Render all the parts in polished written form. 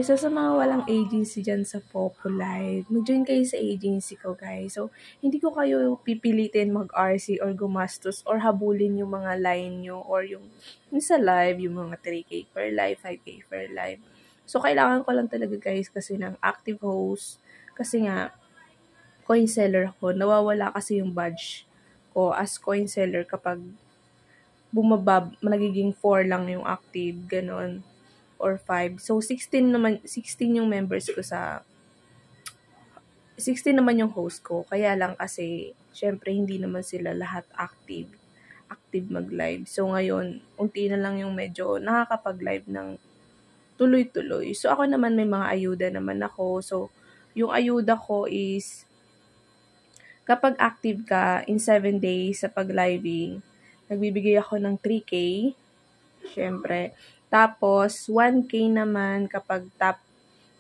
guys, so sa mga walang agency dyan sa Popolite, mag-join kayo sa agency ko guys. So, hindi ko kayo pipilitin mag-RC or gumastos or habulin yung mga line nyo or yung sa live, yung mga 3K per live, 5K per live. So, kailangan ko lang talaga guys kasi ng active host. Kasi nga, coin seller ako. Nawawala kasi yung badge ko as coin seller kapag bumabab, nagiging 4 lang yung active, ganon. Or 5. So, 16 yung members ko 16 naman yung host ko. Kaya lang kasi, syempre, hindi naman sila lahat active mag-live. So, ngayon, unti na lang yung medyo nakakapag-live ng tuloy-tuloy. So, ako naman may mga ayuda naman ako. So, yung ayuda ko is, kapag active ka in 7 days sa pag-living, nagbibigay ako ng 3K. Syempre. Tapos, 1K naman kapag top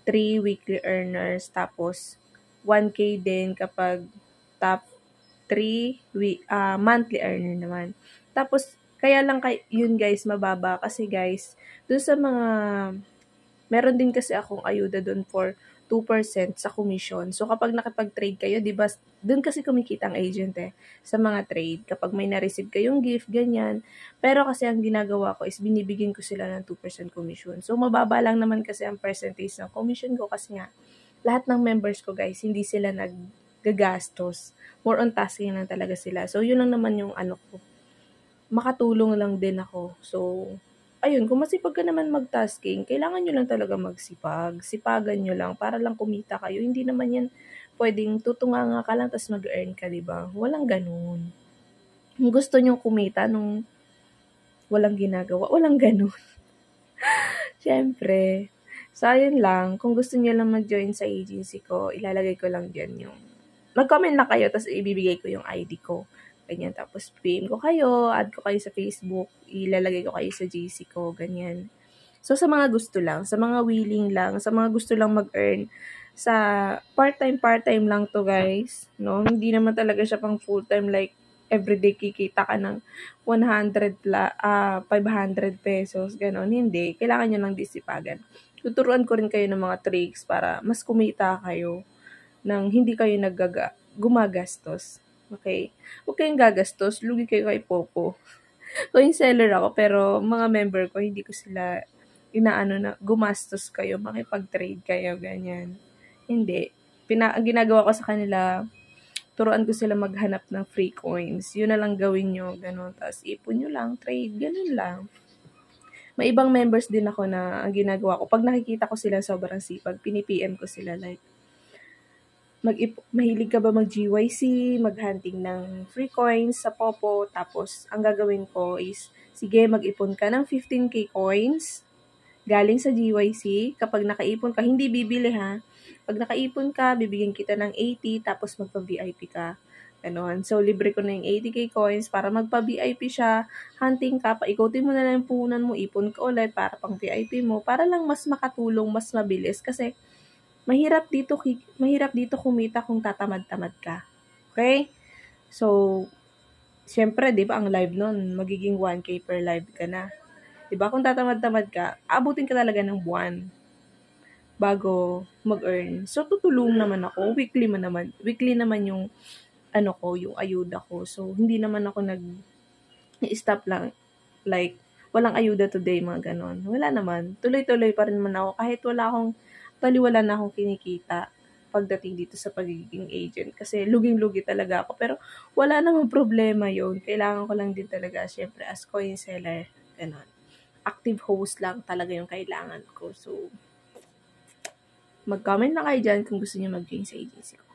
3 weekly earners. Tapos, 1K din kapag top 3 monthly earner naman. Tapos, kaya lang yun guys, mababa. Kasi guys, dun sa mga, meron din kasi akong ayuda dun for 2% sa commission. So, kapag nakipag-trade kayo, di ba, dun kasi kumikita ang agent sa mga trade. Kapag may na-receive kayong gift, ganyan. Pero kasi ang ginagawa ko is binibigyan ko sila ng 2% commission. So, mababa lang naman kasi ang percentage ng commission ko kasi nga, lahat ng members ko guys, hindi sila naggagastos. More on tasking lang talaga sila. So, yun lang naman yung ko. Makatulong lang din ako. So, ayun, kung masipag ka naman mag-tasking, kailangan nyo lang talaga magsipag. Sipagan nyo lang para lang kumita kayo. Hindi naman yan pwedeng tutunganga ka lang tapos mag-earn ka, diba? Walang ganun. Kung gusto nyo kumita nung walang ginagawa, walang ganun. Siyempre. So, ayun lang. Kung gusto nyo lang mag-join sa agency ko, ilalagay ko lang dyan yung mag-comment lang kayo, tapos ibibigay ko yung ID ko. Ganyan. Tapos, PM ko kayo, add ko kayo sa Facebook, ilalagay ko kayo sa GC ko, ganyan. So, sa mga gusto lang, sa mga willing lang, sa mga gusto lang mag-earn, sa part-time lang to guys, no? Hindi naman talaga siya pang full-time, like, everyday kikita ka ng 500 pesos, gano'n. Hindi. Kailangan nyo lang disipagan. Tuturuan ko rin kayo ng mga tricks para mas kumita kayo nang hindi kayo gumagastos. Okay? Huwag kayong gagastos, lugi kayo kay Popo. Coin seller ako, pero mga member ko, hindi ko sila inaano na gumastos kayo, makipag-trade kayo, ganyan. Hindi. Ang ginagawa ko sa kanila, turuan ko sila maghanap ng free coins. Yun na lang gawin nyo, gano'n. Tapos ipon nyo lang, trade, ganun lang. May ibang members din ako na ang ginagawa ko, pag nakikita ko sila sobrang sipag, pinipm ko sila like, mahilig ka ba mag-GYC, mag-hunting ng free coins sa Popo, tapos ang gagawin ko is, sige, mag-ipon ka ng 15K coins galing sa GYC. Kapag nakaipon ka, hindi bibili ha. Pag nakaipon ka, bibigyan kita ng 80, tapos magpa-VIP ka. Ganon. So, libre ko na yung 80K coins para magpa-VIP siya. Hunting ka, paikutin mo na lang yung puhunan mo, ipon ka ulit para pang VIP mo, para lang mas makatulong, mas mabilis. Kasi, mahirap dito kumita kung tatamad-tamad ka. Okay? So, syempre, di ba, ang live nun, magiging 1K per live ka na. Di ba? Kung tatamad-tamad ka, abutin ka talaga ng buwan bago mag-earn. So, tutulong naman ako. Weekly naman yung yung ayuda ko. So, hindi naman ako nag-stop lang. Like, walang ayuda today, mga ganon. Wala naman. Tuloy-tuloy pa rin naman ako. Kahit wala na akong kinikita pagdating dito sa pagiging agent. Kasi luging-lugi talaga ako. Pero wala namang problema yon. Kailangan ko lang din talaga, syempre, as coin seller, ganon. Active host lang talaga yung kailangan ko. So, mag-comment na kayo dyan kung gusto niyo mag-join sa agency ko.